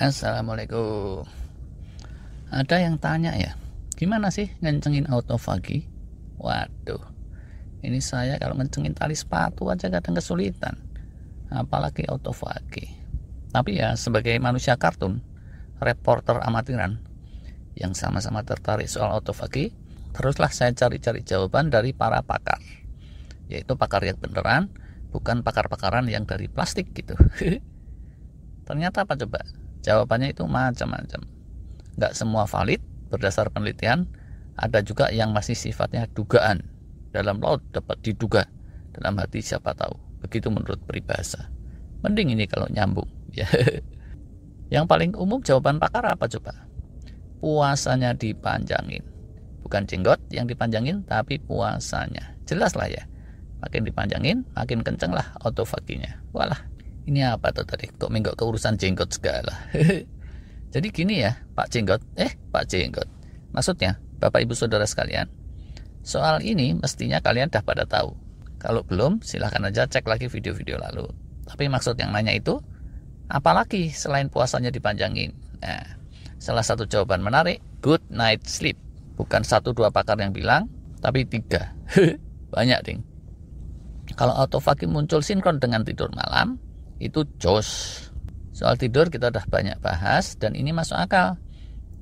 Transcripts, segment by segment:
Assalamualaikum. Ada yang tanya ya, gimana sih ngencengin autofagi? Waduh, ini saya kalau ngencengin tali sepatu aja kadang kesulitan, apalagi autofagi. Tapi ya sebagai manusia kartun, reporter amatiran yang sama-sama tertarik soal autofagi, teruslah saya cari-cari jawaban dari para pakar, yaitu pakar yang beneran, bukan pakar-pakaran yang dari plastik gitu. Ternyata apa coba? Jawabannya itu macam-macam. Nggak semua valid berdasar penelitian, ada juga yang masih sifatnya dugaan. Dalam laut dapat diduga, dalam hati siapa tahu. Begitu menurut peribahasa. Mending ini kalau nyambung. Ya. Yang paling umum jawaban pakar apa coba? Puasanya dipanjangin. Bukan jenggot yang dipanjangin, tapi puasanya. Jelas lah ya. Makin dipanjangin, makin kenceng lah autofaginya. Walah. Ini apa tuh tadi? Kok menggok ke urusan jenggot segala? Jadi gini ya, Pak Jenggot. Pak Jenggot. Maksudnya, Bapak Ibu Saudara sekalian, soal ini mestinya kalian dah pada tahu. Kalau belum, silahkan aja cek lagi video-video lalu. Tapi maksud yang nanya itu, apalagi selain puasanya dipanjangin? Nah, salah satu jawaban menarik, good night sleep. Bukan 1-2 pakar yang bilang, tapi 3. Banyak ding. Kalau autofagi muncul sinkron dengan tidur malam, itu jos. Soal tidur kita udah banyak bahas dan ini masuk akal.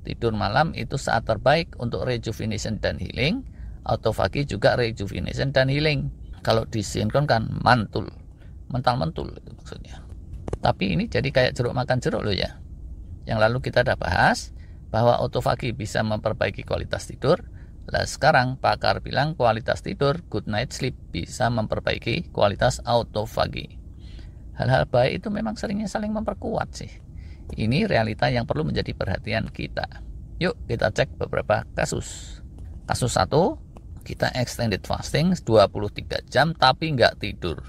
Tidur malam itu saat terbaik untuk rejuvenation dan healing. Autofagi juga rejuvenation dan healing. Kalau disinkronkan mental-mentul itu maksudnya. Tapi ini jadi kayak jeruk makan jeruk loh ya. Yang lalu kita udah bahas bahwa autofagi bisa memperbaiki kualitas tidur. Lah sekarang pakar bilang kualitas tidur good night sleep bisa memperbaiki kualitas autofagi. Hal-hal baik itu memang seringnya saling memperkuat sih. Ini realita yang perlu menjadi perhatian kita. Yuk kita cek beberapa kasus. Kasus 1, kita extended fasting 23 jam tapi nggak tidur.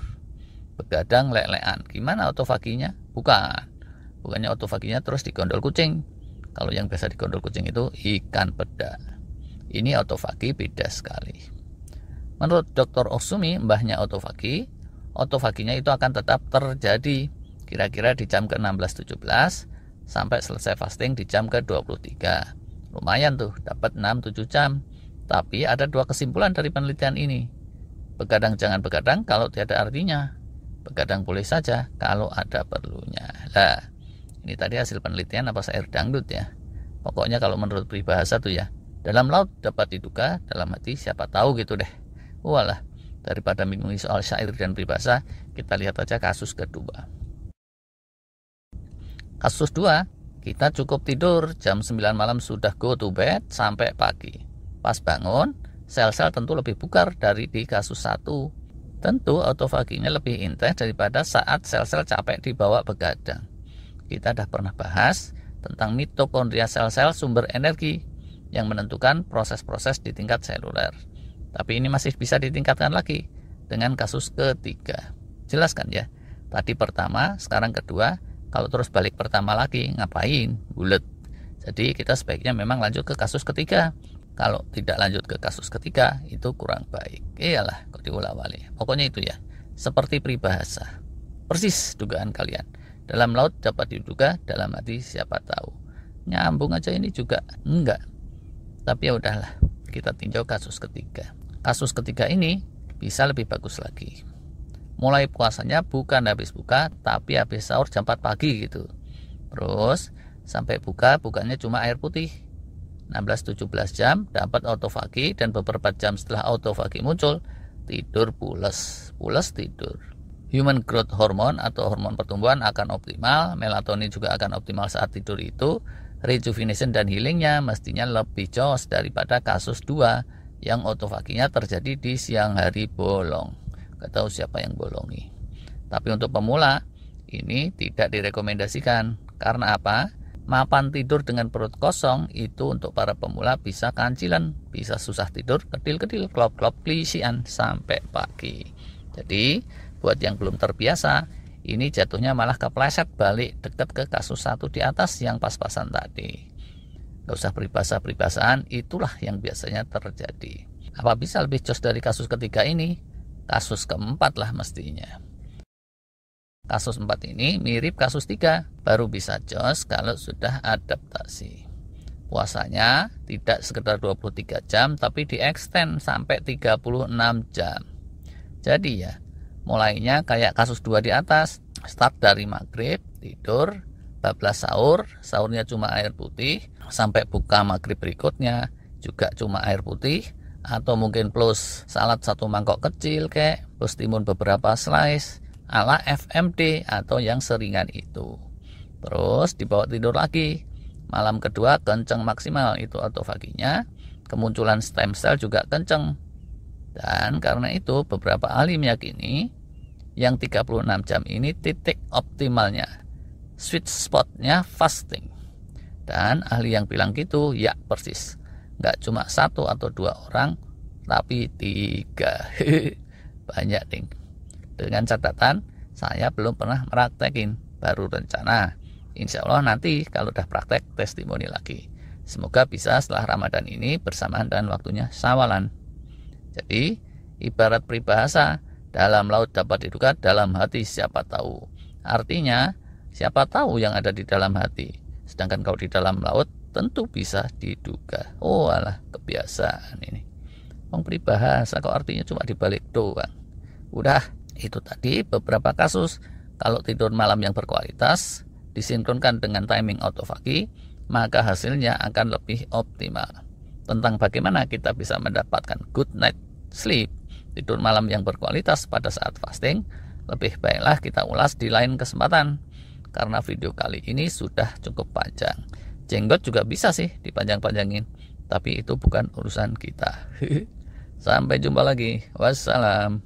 Begadang lelean. Gimana autofaginya? Bukannya autofaginya terus digondol kucing. Kalau yang biasa digondol kucing itu ikan peda. Ini autofagi beda sekali. Menurut Dr. Osumi, mbahnya autofaginya itu akan tetap terjadi kira-kira di jam ke-16-17 sampai selesai fasting di jam ke-23. Lumayan tuh, dapat 6-7 jam. Tapi ada 2 kesimpulan dari penelitian ini. Begadang jangan begadang kalau tiada artinya. Begadang boleh saja kalau ada perlunya. Lah, ini tadi hasil penelitian apa syair dangdut ya. Pokoknya kalau menurut peribahasa tuh ya, dalam laut dapat diduga, dalam hati siapa tahu gitu deh. Walah. Daripada bingung soal syair dan peribahasa, kita lihat aja kasus kedua. Kasus 2, kita cukup tidur jam 9 malam sudah go to bed sampai pagi. Pas bangun, sel-sel tentu lebih bugar dari di kasus 1. Tentu autofaginya lebih intens daripada saat sel-sel capek dibawa begadang. Kita dah pernah bahas tentang mitokondria sel-sel sumber energi yang menentukan proses-proses di tingkat seluler. Tapi ini masih bisa ditingkatkan lagi dengan kasus ketiga. Jelas kan ya? Tadi pertama, sekarang kedua. Kalau terus balik pertama lagi, ngapain? Bulet. Jadi kita sebaiknya memang lanjut ke kasus ketiga. Kalau tidak lanjut ke kasus ketiga, itu kurang baik. Iyalah, kok diulang-ulang. Pokoknya itu ya, seperti peribahasa. Persis dugaan kalian. Dalam laut dapat diduga, dalam hati siapa tahu. Nyambung aja ini juga enggak. Tapi ya udahlah, kita tinjau kasus ketiga. Kasus ketiga ini bisa lebih bagus lagi. Mulai puasanya bukan habis buka, tapi habis sahur jam 4 pagi gitu. Terus sampai bukanya cuma air putih. 16-17 jam dapat autofagi dan beberapa jam setelah autofagi muncul, tidur pules tidur. Human growth hormone atau hormon pertumbuhan akan optimal, melatonin juga akan optimal saat tidur itu. Rejuvenation dan healingnya mestinya lebih jos daripada kasus 2 yang autofaginya terjadi di siang hari bolong. Gak tahu siapa yang bolongi. Tapi untuk pemula ini tidak direkomendasikan. Karena apa? Mapan tidur dengan perut kosong itu untuk para pemula bisa kancilan, bisa susah tidur, kedil-kedil, klop-klop, klisian sampai pagi. Jadi buat yang belum terbiasa, ini jatuhnya malah kepleset balik dekat ke kasus 1 di atas yang pas-pasan tadi. Gak usah peribahasa-peribahasaan, itulah yang biasanya terjadi. Apa bisa lebih jos dari kasus ketiga ini? Kasus keempat lah mestinya. Kasus 4 ini mirip kasus 3, baru bisa jos kalau sudah adaptasi. Puasanya tidak sekedar 23 jam tapi di-extend sampai 36 jam. Jadi ya, mulainya kayak kasus 2 di atas, start dari maghrib, tidur, bablas sahur, sahurnya cuma air putih, sampai buka maghrib berikutnya juga cuma air putih, atau mungkin plus salad 1 mangkok kecil kayak, plus timun beberapa slice, ala FMD atau yang seringan itu. Terus dibawa tidur lagi. Malam kedua kenceng maksimal, itu autofaginya, kemunculan stem cell juga kenceng. Dan karena itu beberapa ahli meyakini yang 36 jam ini titik optimalnya, sweet spotnya fasting. Dan ahli yang bilang gitu ya persis, nggak cuma 1 atau 2 orang, tapi 3. Banyak ding. Dengan catatan saya belum pernah meraktekin, baru rencana. Insya Allah nanti kalau udah praktek testimoni lagi. Semoga bisa setelah Ramadan ini bersamaan dengan waktunya Syawalan. Jadi ibarat peribahasa, dalam laut dapat diduga, dalam hati siapa tahu. Artinya siapa tahu yang ada di dalam hati. Sedangkan kalau di dalam laut tentu bisa diduga. Oh alah, kebiasaan ini. Peribahasa kok artinya cuma dibalik doang. Udah, itu tadi beberapa kasus. Kalau tidur malam yang berkualitas disinkronkan dengan timing autofagi, maka hasilnya akan lebih optimal. Tentang bagaimana kita bisa mendapatkan good night sleep, tidur malam yang berkualitas pada saat fasting, lebih baiklah kita ulas di lain kesempatan. Karena video kali ini sudah cukup panjang. Jenggot juga bisa sih dipanjang-panjangin, tapi itu bukan urusan kita. Sampai jumpa lagi. Wassalam.